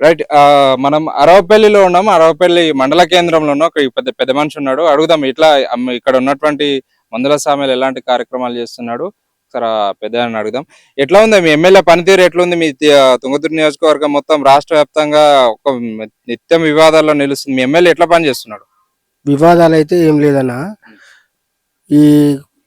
Right. మనం అరవపల్లిలో ఉన్నాం. అరవపల్లి మండల కేంద్రంలో ఉన్న ఒక పెద్ద పెద్ద మనిషి ఉన్నాడు. అడుగుదాం ఇట్లా ఇక్కడ ఉన్నటువంటి మందుల సామెలు ఎలాంటి కార్యక్రమాలు చేస్తున్నాడు ఒకసారి పెద్దవాడిని అడుగుదాం. ఎట్లా ఉంది మీ ఎమ్మెల్యే పనితీరు? ఎట్లుంది మీ తుంగతుర్తి నియోజకవర్గం మొత్తం రాష్ట్ర వ్యాప్తంగా ఒక నిత్యం వివాదాల్లో నిలుస్తుంది. మీ ఎమ్మెల్యే ఎట్లా పని చేస్తున్నాడు? వివాదాలు అయితే ఏం లేదన్నా. ఈ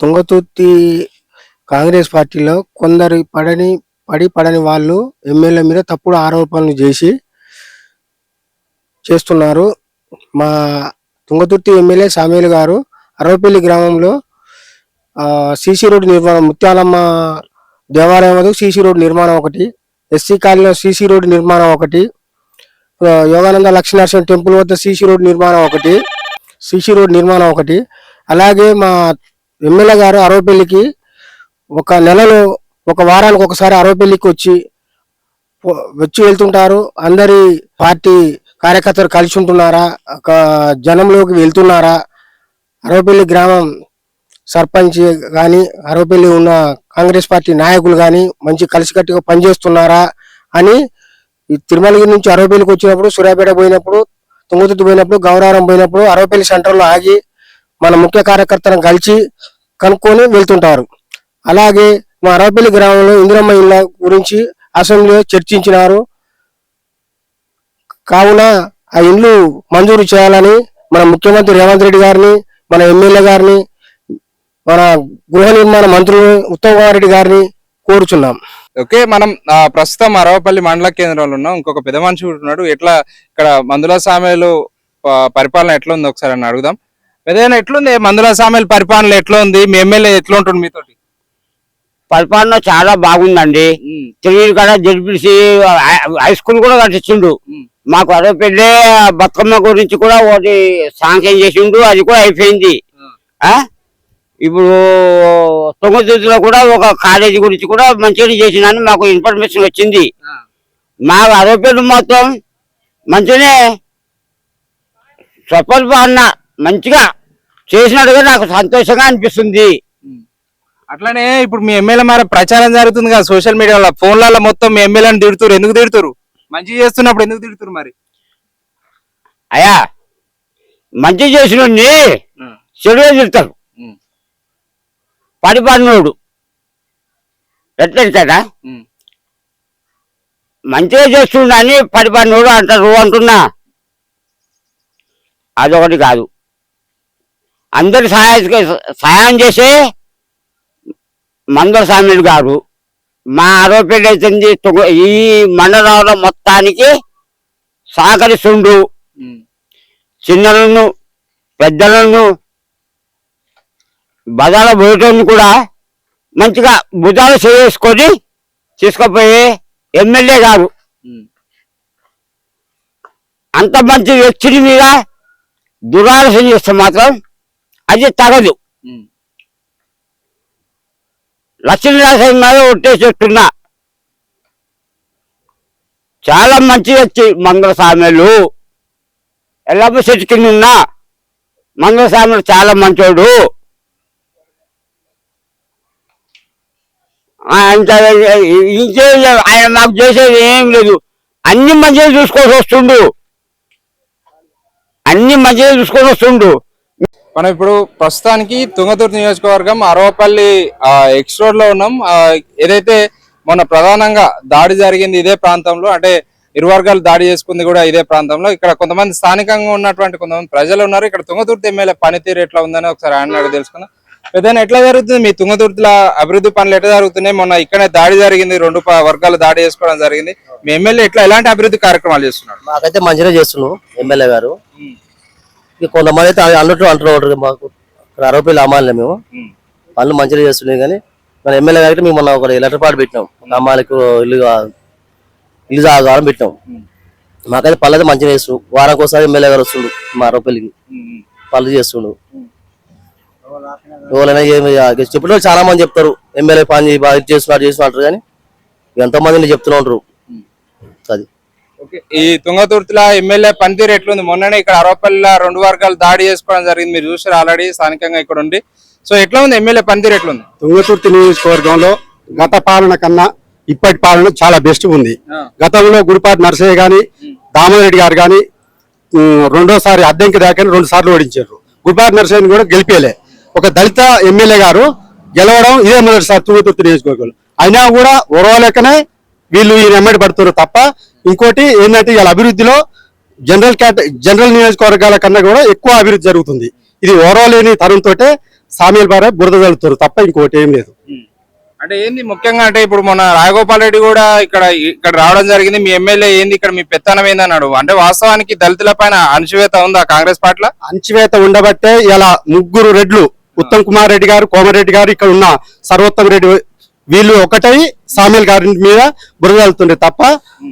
తుంగతుర్తి కాంగ్రెస్ పార్టీలో కొందరు పడని వాళ్ళు ఎమ్మెల్యే మీద తప్పుడు ఆరోపణలు చేస్తున్నారు. మా తుంగతుర్తి ఎమ్మెల్యే సామేలు గారు అరవపల్లి గ్రామంలో సీసీ రోడ్డు నిర్మాణం, ముత్యాలమ్మ దేవాలయం వద్ద సీసీ రోడ్డు నిర్మాణం ఒకటి, ఎస్సీ కాలనీలో సీసీ రోడ్డు నిర్మాణం ఒకటి, యోగానంద లక్ష్మీనరసింహ టెంపుల్ వద్ద సీసీ రోడ్డు నిర్మాణం ఒకటి, అలాగే మా ఎమ్మెల్యే గారు అరవపల్లికి ఒక నెలలో ఒక వారానికి ఒకసారి అరవపల్లికి వచ్చి వెళ్తుంటారు. అందరి పార్టీ కార్యకర్తలు కలిసి ఉంటున్నారా, ఒక జనంలోకి వెళ్తున్నారా, అరవపల్లి గ్రామం సర్పంచ్ కానీ అరవపల్లి ఉన్న కాంగ్రెస్ పార్టీ నాయకులు కానీ మంచి కలిసికట్టుగా పనిచేస్తున్నారా అని తిరుమలగిరి నుంచి అరవపల్లికి వచ్చినప్పుడు, సూర్యాపేట పోయినప్పుడు, తుంగతుర్తి పోయినప్పుడు, గౌరారం పోయినప్పుడు అరవపల్లి సెంటర్లో ఆగి మన ముఖ్య కార్యకర్తలను కలిసి కనుక్కొని వెళ్తుంటారు. అలాగే మా అరవపల్లి గ్రామంలో ఇందిరమ్మ ఇళ్ళ గురించి అసెంబ్లీలో చర్చించినారు. కావున ఆ ఇండ్లు మంజూరు చేయాలని మన ముఖ్యమంత్రి రేవంత్ రెడ్డి గారిని, మన ఎమ్మెల్యే గారిని, మన గృహ నిర్మాణ మంత్రులు ఉత్తమ్ కుమార్ రెడ్డి గారిని కోరుచున్నాం. ఓకే, మనం ప్రస్తుతం అరవపల్లి మండల కేంద్రంలో ఉన్నాం. ఇంకొక పెద్ద మనిషి ఉంటున్నాడు. ఎట్లా ఇక్కడ మందుల సామెలు పరిపాలన ఎట్లా ఉంది ఒకసారి అని అడుగుదాం. ఏదైనా ఎట్లుంది మందుల సామెల పరిపాలన? ఎట్లా ఉంది మీ ఎమ్మెల్యే? ఎట్లా ఉంటుంది మీతోటి? పరిపాలన చాలా బాగుందండి. తిరిగి కాడ జడ్పీసీ హై స్కూల్ కూడా కట్టించిండు. మాకు అరవపల్లి బతుకమ్మ గురించి కూడా ఒకటి శాంక్షన్ చేసిండు, అది కూడా అయిపోయింది. ఇప్పుడు తుంగతుర్తిలో కూడా ఒక కాలేజీ గురించి కూడా మంచిగా చేసినని మాకు ఇన్ఫర్మేషన్ వచ్చింది. మా అరవపల్లి మొత్తం మంచిగానే స్వల్ప మంచిగా చేసినట్టుగా నాకు సంతోషంగా అనిపిస్తుంది. అట్లానే ఇప్పుడు మీ ఎమ్మెల్యే మరి ప్రచారం జరుగుతుంది కదా సోషల్ మీడియాలో, ఫోన్లలో మొత్తం మీ ఎమ్మెల్యేని తిడుతురు. ఎందుకు తిడుతురు? మంచి చేస్తున్నప్పుడు ఎందుకు తిడుతురు మరి? అయ్యా, మంచి చేసిన చెడుగా తిడతారు. పడిపడినోడు ఎట్లా మంచిగా చేస్తుండని పడిపడినోడు అంటారు అంటున్నా. అదొకటి కాదు. అందరు సహాయం చేసే మందుల సామీలు గారు మా అరవపల్లి అవుతుంది ఈ మండలంలో మొత్తానికి సహకరిస్తుండు. చిన్నలను పెద్దలను బజార్లో పోయేటోని కూడా మంచిగా భుజాలు చేసుకొని తీసుకుపోయే ఎమ్మెల్యే గారు. అంత మంచి వ్యక్తిని మీద దురాలోచన చేస్తే మాత్రం అది తగదు. లక్ష్మీనరసింహ మీద ఒట్టేసేస్తున్నా. చాలా మంచి వ్యక్తి మంగళ సామెలు. ఎల్లమ్మ చెట్టు కింద ఉన్నా మంగళ సామెలు చాలా మంచోడు. ఆయన మాకు చేసేది ఏం లేదు. అన్ని మంచిగా చూసుకొని వస్తుండు. మనం ఇప్పుడు ప్రస్తుతానికి తుంగతుర్తి నియోజకవర్గం అరవపల్లి ఎక్స్ రోడ్ లో ఉన్నాం. ఏదైతే మొన్న ప్రధానంగా దాడి జరిగింది ఇదే ప్రాంతంలో, అంటే ఇరు వర్గాలు దాడి చేసుకుంది కూడా ఇదే ప్రాంతంలో. ఇక్కడ కొంతమంది స్థానికంగా ఉన్నటువంటి కొంతమంది ప్రజలు ఉన్నారు. ఇక్కడ తుంగతుర్తి ఎమ్మెల్యే పనితీరు ఎట్లా ఉందని ఒకసారి ఆయన అడిగి తెలుసుకుందాం. ఏదైనా ఎట్లా జరుగుతుంది మీ తుంగతుర్తిలో అభివృద్ధి పనులు ఎట్లా జరుగుతున్నాయి? మొన్న ఇక్కడే దాడి జరిగింది, రెండు వర్గాలు దాడి చేసుకోవడం జరిగింది. మీ ఎమ్మెల్యే ఎలాంటి అభివృద్ధి కార్యక్రమాలు చేస్తున్నాడు? మాకైతే మంచిగా చేస్తున్నాం ఎమ్మెల్యే గారు. కొంతమంది అయితే అంటున్నారు మాకు అరవపల్లి అమ్మాయిలే మేము పనులు మంచిగా చేస్తున్నాయి. కానీ మన ఎమ్మెల్యే గారికి మేము మొన్న ఒక లెటర్ పాటు పెట్టినాం, అమ్మాయిలకు ఇల్లు కావాలని పెట్టినాం. మాకైతే పనులు అయితే మంచిగా చేస్తున్నాం. వారానికి ఒకసారి ఎమ్మెల్యే గారు వస్తుండు మా అరవపల్లికి, పనులు చేస్తుండు. ఎవరైనా చెప్పిన చాలా మంది చెప్తారు ఎమ్మెల్యే పని బాగా చేస్తున్నారు కానీ ఎంతో మంది చెప్తూనే ఉంటారు. అది ఈ తుంగతుర్తిలో ఎమ్మెల్యే పనితీరు ఎట్లుంది? మొన్ననే ఇక్కడ అరవపల్లిలో రెండు వర్గాలు దాడి చేసుకోవడం జరిగింది, మీరు చూసారు ఆల్రెడీ స్థానికంగా ఇక్కడ ఉండి. సో ఎట్లా ఉంది ఎమ్మెల్యే పనితీరు ఎట్లుంది? తుంగతుర్తి నియోజకవర్గంలో గత పాలన కన్నా ఇప్పటి పాలన చాలా బెస్ట్ ఉంది. గతంలో గుడిపాటి నరసయ్య గాని దామోదరెడ్డి గారు కానీ రెండోసారి అద్దెంకి దాకా 2 సార్లు ఓడించారు. గుడిపాటి నరసింహన్ కూడా గెలిపేలే. ఒక దళిత ఎమ్మెల్యే గారు గెలవడం ఇదే మొదటిసారి తుంగతుర్తి నియోజకవర్గంలో. అయినా కూడా ఓరవలేకనే వీళ్ళు ఈయన ఎమ్మడి పడుతున్నారు తప్ప ఇంకోటి ఏంటంటే ఇవాళ అభివృద్ధిలో జనరల్ నియోజకవర్గాల కన్నా కూడా ఎక్కువ అభివృద్ధి జరుగుతుంది. ఇది ఓరవలేని తరుణంతోటే సామ్యాల బారే బురద జల్లుతారు తప్ప ఇంకోటి ఏం లేదు. అంటే ఏంది ముఖ్యంగా అంటే ఇప్పుడు మన రాజగోపాల్ రెడ్డి కూడా ఇక్కడ రావడం జరిగింది. మీ ఎమ్మెల్యే ఏంది ఇక్కడ మీ పెత్తనం ఏంది అన్నాడు. అంటే వాస్తవానికి దళితుల పైన అణచివేత ఉందా కాంగ్రెస్ పార్టీలో? అంచివేత ఉండబట్టే ఇలా 3 రెడ్లు ఉత్తమ్ కుమార్ రెడ్డి గారు, కోమరెడ్డి గారు, ఇక్కడ ఉన్న సర్వోత్తమ్ రెడ్డి వీళ్ళు ఒకటై సామ్యాల్ గారి మీద బురద జల్లుతుండే తప్ప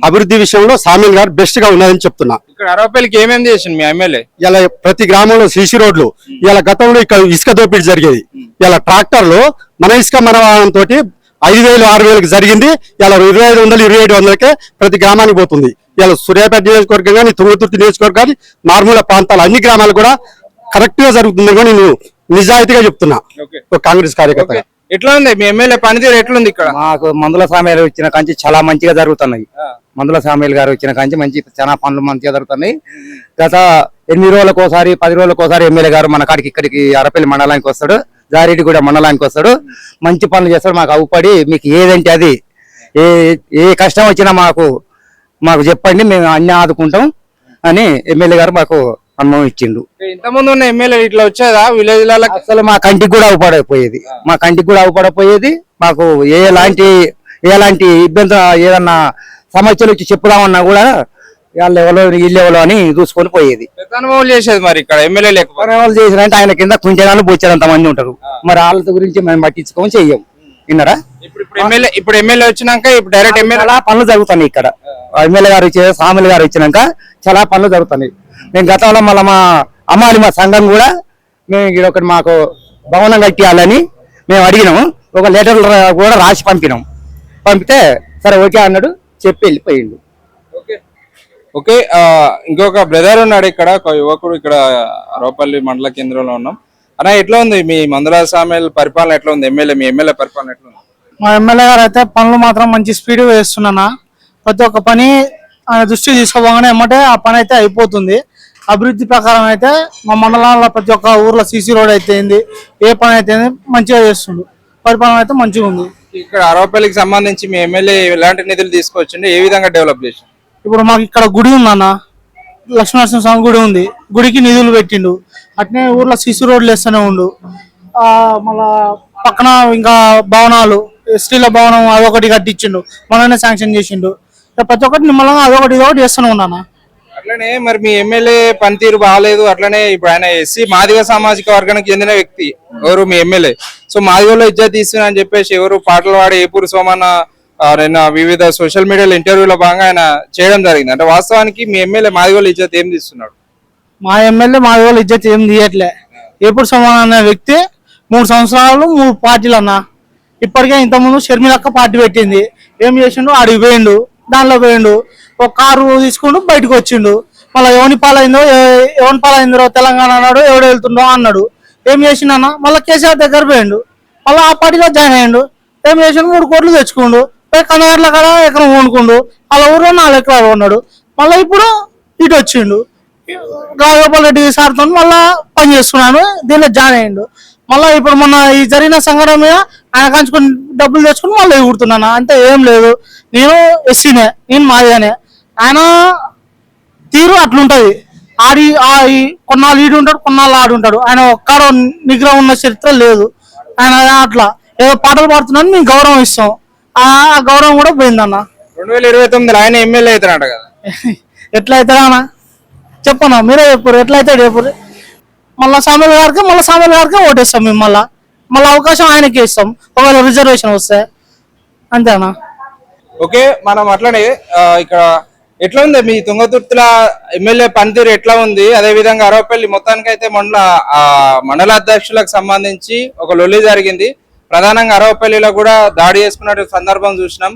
అభివృద్ధి విషయంలో సామ్యాల్ గారు బెస్ట్ గా ఉన్నదని చెప్తున్నా. ఇక్కడ అరవపల్లికి ఏమేమి చేసింది మీ ఎమ్మెల్యే? ఇలా ప్రతి గ్రామంలో సీసీ రోడ్లు, ఇలా గతంలో ఇక్కడ ఇసుక దోపిడీ జరిగేది. ఇలా ట్రాక్టర్లు మన ఇసుక మన తోటి 5,000 6,000కి జరిగింది. ఇలా 2,500 2,700కే ప్రతి గ్రామానికి పోతుంది. ఇలా సూర్యాపేట నియోజకవర్గం కానీ, తుంగతుర్తి నియోజకవర్గం కానీ, మారుమూల ప్రాంతాలు అన్ని గ్రామాలు కూడా కరెక్ట్ గా జరుగుతుంది కూడా నేను నిజాయితీగా చెప్తున్నా ఒక కాంగ్రెస్ కార్యకర్త. ఎట్లా ఉంది మీ ఎమ్మెల్యే పనితీరు ఎట్లుంది ఇక్కడ? మాకు మందుల సామ్యాలు వచ్చిన కాంచి చాలా మంచిగా జరుగుతున్నాయి. మందుల సామ్యాలు గారు వచ్చిన కాంచి చాలా పనులు మంచిగా జరుగుతున్నాయి. గత 8 రోజులకోసారి 10 రోజులకోసారి ఎమ్మెల్యే గారు మన కాడికి ఇక్కడికి అరపల్లి మండలానికి వస్తాడు, జారెడ్డి కూడా మండలానికి వస్తాడు, మంచి పనులు చేస్తాడు. మాకు అవుపడి మీకు ఏదంటే అది ఏ కష్టం వచ్చినా మాకు చెప్పండి, మేము అన్ని ఆదుకుంటాం అని ఎమ్మెల్యే గారు మాకు అనుభవం ఇచ్చిండు. ఇంతకుముందు ఉన్న ఎమ్మెల్యే ఇట్లా వచ్చేదా విలేజ్ లలో? అసలు మా కంటికి కూడా అవుపడపోయేది. మాకు ఎలాంటి ఇబ్బంది ఏదన్నా సమస్యలు వచ్చి చెప్పుదామన్నా కూడా వీళ్ళు అని చూసుకొని పోయేది. అనుభవం చేసేది. మరి ఇక్కడ ఎమ్మెల్యే లేకపోతే చేసినంటే ఆయన కింద కుంచెనాలు బొచ్చేంత మంది ఉంటారు. మరి వాళ్ళ గురించి మేము పట్టించుకోమని చెయ్యం. విన్నారా? ఇప్పుడు ఎమ్మెల్యే వచ్చినాక ఇప్పుడు డైరెక్ట్ ఎమ్మెల్యే పనులు జరుగుతున్నాయి ఇక్కడ. ఎమ్మెల్యే గారు సామిల్ గారు వచ్చినాక చాలా పనులు జరుగుతున్నాయి. మేము గతంలో మళ్ళీ మా సంఘం కూడా మేము ఇక్కడ ఒకటి మాకు భవనం కట్టియాలని మేము అడిగినాము. ఒక లెటర్ కూడా రాసి పంపితే సరే ఓకే అన్నాడు, చెప్పి వెళ్ళిపోయిండు. ఓకే. ఇంకొక బ్రదర్ ఉన్నాడు ఇక్కడ, ఒక యువకుడు. ఇక్కడ అరవపల్లి మండల కేంద్రంలో ఉన్నాం. అన్న, ఎట్లా ఉంది మీ మందుల సామ్యాల పరిపాలన? ఎట్లా ఉంది మీ ఎమ్మెల్యే పరిపాలన ఎట్లా ఉంది? మా ఎమ్మెల్యే గారు అయితే పనులు మాత్రం మంచి స్పీడ్ వేస్తున్నా. ప్రతి ఒక్క పని ఆయన దృష్టి తీసుకోగానే ఎమ్మటే ఆ పని అయితే అయిపోతుంది. అభివృద్ధి ప్రకారం అయితే మా మండలంలో ప్రతి ఒక్క ఊర్లో సీసీ రోడ్ అయితే ఏ పని అయితే మంచిగా చేస్తుండు. పరిపాలన అయితే మంచిగా ఉంది. ఇక్కడ అరవపల్లికి సంబంధించి మీ ఎమ్మెల్యే ఎలాంటి నిధులు తీసుకొచ్చిండు, ఏ విధంగా డెవలప్ చేసిండు? ఇప్పుడు మాకు ఇక్కడ గుడి ఉందన్న, లక్ష్మీనరసింహస్వామి గుడి ఉంది. గుడికి నిధులు పెట్టిండు. అట్నే ఊర్లో సీసీ రోడ్లు వేస్తూనే ఉండు. మళ్ళా పక్కన ఇంకా భవనాలు, ఎస్టీల భవనం అదొకటి కట్టించిండు, మననే శాంక్షన్ చేసిండు. ప్రతి ఒక్కటి నిమ్మలంగా అదొకటి ఇదొకటి చేస్తూనే ఉన్నాను. అట్లనే మరి మీ ఎమ్మెల్యే పనితీరు బాగాలేదు. అట్లనే ఇప్పుడు ఆయన ఎస్సీ మాదిగ సామాజిక వర్గానికి చెందిన వ్యక్తి ఎవరు మీ ఎమ్మెల్యే. సో మాదిగలో ఇజ్జత్ తీస్తున్నా అని చెప్పేసి ఎవరు పాటలు పాడి ఏపూరు సోమన్న వివిధ సోషల్ మీడియాలో ఇంటర్వ్యూలో భాగంగా ఆయన చేయడం జరిగింది. అంటే వాస్తవానికి మీ ఎమ్మెల్యే మాదిగోళ్ళ ఇజ్జత్ ఏం తీస్తున్నాడు? మా ఎమ్మెల్యే మాదిగోళ్ళ ఇజ్జత్ ఏం తీయట్లే. ఏపూరు సోమన్న అనే వ్యక్తి 3 సంవత్సరాలు 3 పార్టీలు అన్న. ఇప్పటికే ఇంతకుముందు షర్మిలక్క పార్టీ పెట్టింది. ఏం చేసిండు? అడిగి పోయిండు, దానిలో పోయిండు, ఒక కారు తీసుకుంటూ బయటకు వచ్చిండు. మళ్ళీ ఎవరి పాలైందో తెలంగాణ అన్నాడు, ఎవడు వెళ్తుండో అన్నాడు. ఏం చేసిండన్న? మళ్ళీ కేసీఆర్ దగ్గర పోయిండు, మళ్ళీ ఆ పార్టీలో జాయిన్ అయ్యిండు. ఏం చేసిండు? 3 కోట్లు తెచ్చుకుండు, కన్నగర్ల కాడ ఎకరం కొనుక్కుండు, వాళ్ళ ఊర్లో 4 ఎకరాలు ఉన్నాడు. మళ్ళీ ఇప్పుడు ఇటు వచ్చిండు రాజగోపాల్ రెడ్డి సార్తో మళ్ళా పని చేస్తున్నాను, దీనిలో జాయిన్ అయ్యిండు. మళ్ళీ ఇప్పుడు మొన్న ఈ జరిగిన సంఘటన మీద ఆయన కంచుకుని డబ్బులు తెచ్చుకుని మళ్ళీ ఎగురుతున్నాను. అంటే ఏం లేదు, నేను ఎస్సీనే, నేను మాదిగానే. ఆయన తీరు అట్లుంటది. కొన్నాళ్ళు ఈడు ఉంటాడు, కొన్నాళ్ళు ఆడు ఉంటాడు. ఆయన ఒక్కడ నిగ్రహం ఉన్న చరిత్ర లేదు. ఆయన అట్లా ఏదో పాటలు పాడుతున్నాను, మేము గౌరవం ఇస్తాం. ఆ గౌరవం కూడా పోయిందన్న. 2029 ఆయన ఎమ్మెల్యే అవుతారంట కదా? ఎట్లా అవుతాడా అన్న? చెప్పన్నా, మీరే చెప్పారు ఎట్లా అవుతాడు చెప్పారు. మళ్ళీ సామ్యాల్ గారికి ఓటేస్తాం మేము. మళ్ళీ అవకాశం ఆయనకి ఇస్తాం ఒకవేళ రిజర్వేషన్ వస్తే, అంతేనా? ఓకే. మనం అట్లనే ఇక్కడ ఎట్లా ఉంది మీ తుంగతుర్తిల ఎమ్మెల్యే పనితీరు ఎట్లా ఉంది? అదే విధంగా అరవపల్లి మొత్తానికి అయితే మండల అధ్యక్షులకు సంబంధించి ఒక లొల్లి జరిగింది. ప్రధానంగా అరవపల్లిలో కూడా దాడి చేసుకున్న సందర్భం చూసినాం.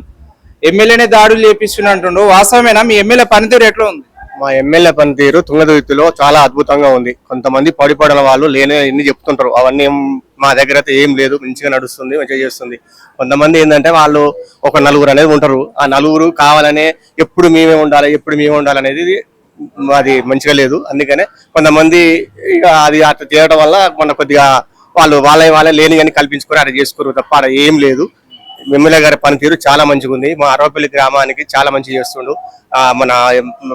ఎమ్మెల్యేనే దాడులు చేపిస్తున్నట్టుండు. వాస్తవమేనా? మీ ఎమ్మెల్యే పనితీరు ఎట్లా ఉంది? మా ఎమ్మెల్యే పనితీరు తుంగతుర్తిలో చాలా అద్భుతంగా ఉంది. కొంతమంది పడిపడిన వాళ్ళు ఎన్ని చెప్తుంటారు, అవన్నీ మా దగ్గర అయితే ఏం లేదు, మంచిగా నడుస్తుంది, మంచిగా చేస్తుంది. కొంతమంది ఏంటంటే వాళ్ళు ఒక నలుగురు అనేది ఉంటారు, ఆ నలుగురు కావాలనే ఎప్పుడు మేమే ఉండాలి అనేది అది మంచిగా లేదు. అందుకనే కొంతమంది ఇక అది అట్లా చేయడం వల్ల మన కొద్దిగా వాళ్ళే లేని కానీ కల్పించుకొని అట్లా చేసుకోరు తప్ప అక్కడ ఏం లేదు. ఎమ్మెల్యే గారి పనితీరు చాలా మంచిగా ఉంది. మా అరవపల్లి గ్రామానికి చాలా మంచిగా చేస్తుండు. మన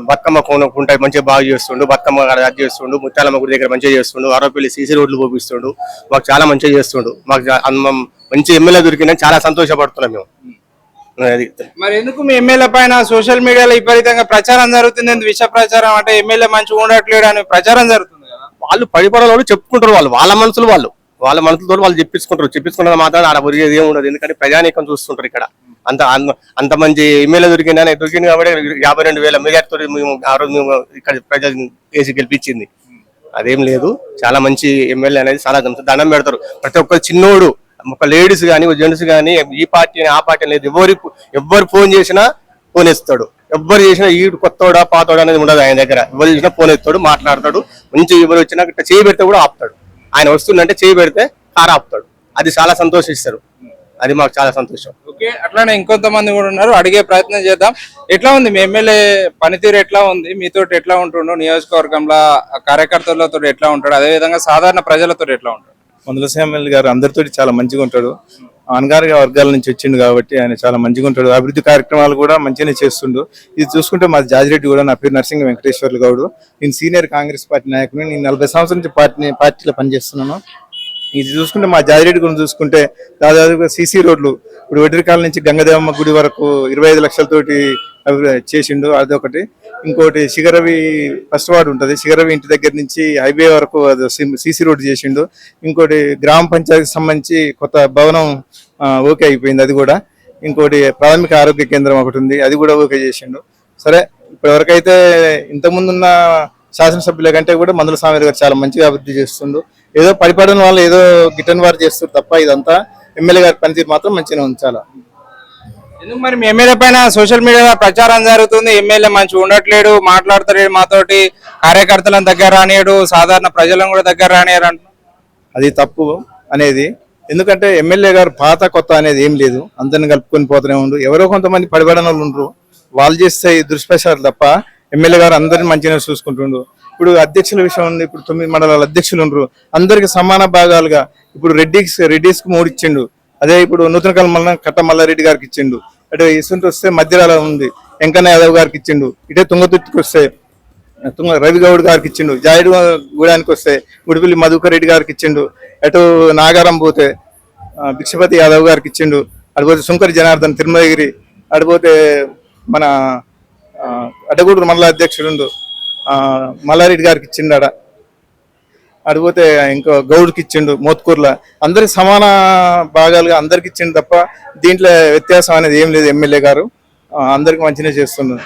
బతుకమ్మ కుంట మంచిగా బాగా చేస్తుండు, బతుకమ్మ అది చేస్తుండు, ముత్యాలమ్మ గుడి దగ్గర మంచిగా చేస్తుండు, అరవపల్లి సీసీ రోడ్లు పోపిస్తుండు, మాకు చాలా మంచిగా చేస్తుండు. మాకు మంచి ఎమ్మెల్యే దొరికిందని చాలా సంతోషపడుతున్నాం మేము. అది మరి ఎందుకు మీ ఎమ్మెల్యే పైన సోషల్ మీడియాలో విపరీతంగా ప్రచారం జరుగుతుంది? విష ప్రచారం, అంటే ఎమ్మెల్యే మంచిగా ఉండట్లేడు అని ప్రచారం జరుగుతుంది కదా. వాళ్ళు పడిపడాలి చెప్పుకుంటారు, వాళ్ళ మనసులతో వాళ్ళు చెప్పించుకుంటారు మాత్రం ఆడ ఒరిగేది ఏమి ఉండదు. ఎందుకంటే ప్రజానీకం చూస్తుంటారు ఇక్కడ. అంత మంచి ఎమ్మెల్యే దొరికింది కాబట్టి 52,000 మెజార్టీతో మేము ఇక్కడ ప్రజలు వేసి గెలిపించింది. అదేం లేదు, చాలా మంచి ఎమ్మెల్యే అనేది చాలా దండం పెడతారు. ప్రతి ఒక్క చిన్నోడు, ఒక లేడీస్ కానీ జెంట్స్ కానీ ఈ పార్టీ ఆ పార్టీ అనేది ఎవరు ఫోన్ చేసినా ఫోన్ ఎత్తాడు. ఎవ్వరు చేసినా ఈ కొత్తోడా పాతోడా అనేది ఉండదు ఆయన దగ్గర. ఎవరు చేసినా ఫోన్ ఎత్తాడు, మాట్లాడతాడు. మంచి ఎవరు వచ్చినా చేయి పెడితే కూడా ఆపుతాడు. ఆయన వస్తుందంటే చేయి పెడితే కారు ఆపుతాడు. అది చాలా సంతోషిస్తారు. అది మాకు చాలా సంతోషం. ఓకే, అట్లానే ఇంకొంతమంది కూడా ఉన్నారు, అడిగే ప్రయత్నం చేద్దాం. ఎట్లా ఉంది మీ ఎమ్మెల్యే పనితీరు? ఎట్లా ఉంది మీతో? ఎట్లా ఉంటుండో నియోజకవర్గంలో కార్యకర్తలతో ఎట్లా ఉంటాడు, అదే విధంగా సాధారణ ప్రజలతో ఎట్లా ఉంటాడు? మందుల ఎమ్మెల్యే గారు అందరితో చాలా మంచిగా ఉంటాడు. అనగారిగా వర్గాల నుంచి వచ్చిండు కాబట్టి ఆయన చాలా మంచిగా ఉంటాడు. అభివృద్ధి కార్యక్రమాలు కూడా మంచిగానే చేస్తుండు. ఇది చూసుకుంటే మాది జాజిరెడ్డి కూడా, నా పేరు నరసింహ వెంకటేశ్వర్లు గౌడ్. నేను సీనియర్ కాంగ్రెస్ పార్టీ నాయకుని. నేను 40 సంవత్సరాల నుంచి పార్టీలో పనిచేస్తున్నాను. ఇది చూసుకుంటే మా జాజిరెడ్డి గురించి చూసుకుంటే దాదాపుగా సీసీ రోడ్లు ఇప్పుడు వెడరికాల నుంచి గంగదేవమ్మ గుడి వరకు 25 లక్షలతోటి చేసిండు. అదొకటి. ఇంకోటి శిఖరవి ఫస్ట్ వార్డు ఉంటుంది, శిఖరవి ఇంటి దగ్గర నుంచి హైవే వరకు అది సీసీ రోడ్డు చేసిండు. ఇంకోటి గ్రామ పంచాయతీకి సంబంధించి కొత్త భవనం ఓకే అయిపోయింది, అది కూడా. ఇంకోటి ప్రాథమిక ఆరోగ్య కేంద్రం ఒకటి ఉంది, అది కూడా ఓకే చేసిండు. సరే, ఇప్పటివరకైతే ఇంతకుముందున్న శాసనసభ్యుల కంటే కూడా మందుల స్వామి గారు చాలా మంచిగా అభివృద్ధి చేస్తుండు. ఏదో పడిపడిన వాళ్ళు ఏదో గిట్టని వారు చేస్తారు తప్ప ఇదంతా ఎమ్మెల్యే గారి పనితీరు మాత్రం మంచిగా ఉంచాలి. ఎందుకు మరి మీ ఎమ్మెల్యే పైన సోషల్ మీడియాలో ప్రచారం జరుగుతుంది, ఎమ్మెల్యే మంచిగా ఉండట్లేడు, మాట్లాడతాడు మాతోటి, కార్యకర్తలను దగ్గర రానియడు, సాధారణ ప్రజలను కూడా దగ్గర రానియరు అంటున్నారు? అది తప్పు అనేది. ఎందుకంటే ఎమ్మెల్యే గారు పాత కొత్త అనేది ఏం లేదు, అందరిని కలుపుకొని పోతూనే ఉండు. ఎవరో కొంతమంది పడిపడిన వాళ్ళు ఉండరు, వాళ్ళు చేస్తే దుష్ప్రచారాలు తప్ప ఎమ్మెల్యే గారు అందరిని మంచిగా చూసుకుంటుండు. ఇప్పుడు అధ్యక్షుల విషయం ఉంది, ఇప్పుడు 9 మండలాల అధ్యక్షులు ఉండరు, అందరికి సమాన భాగాలుగా. ఇప్పుడు రెడ్డిస్కి 3 ఇచ్చిండు, అదే ఇప్పుడు నూతన మండలం కట్ట మల్లారెడ్డి గారికి ఇచ్చిండు. అటు ఇసుంటి వస్తే మధ్యరాల ఉంది, వెంకన్న యాదవ్ గారికి ఇచ్చిండు. ఇటే తుంగతుర్తికి వస్తే రవి గౌడ్ గారికి ఇచ్చిండు. జాయిడ్ గూడానికి వస్తే గుడిపల్లి మధుకర్ రెడ్డి గారికి ఇచ్చిండు. అటు నాగారం పోతే భిక్షపతి యాదవ్ గారికి ఇచ్చిండు. అటుపోతే శంకర్ జనార్దన్ తిరుమలగిరి, అటుపోతే మన అడ్డగూడూరు మండల అధ్యక్షుడు మల్లారెడ్డి గారికి ఇచ్చిండు. అడిగిపోతే ఇంకో గౌడ్కి ఇచ్చిండు మోత్కూర్ల. అందరికి సమాన భాగాలుగా అందరికి ఇచ్చిండు తప్ప దీంట్లో వ్యత్యాసం అనేది ఏం లేదు. ఎమ్మెల్యే గారు అందరికి మంచిగా చేస్తున్నారు.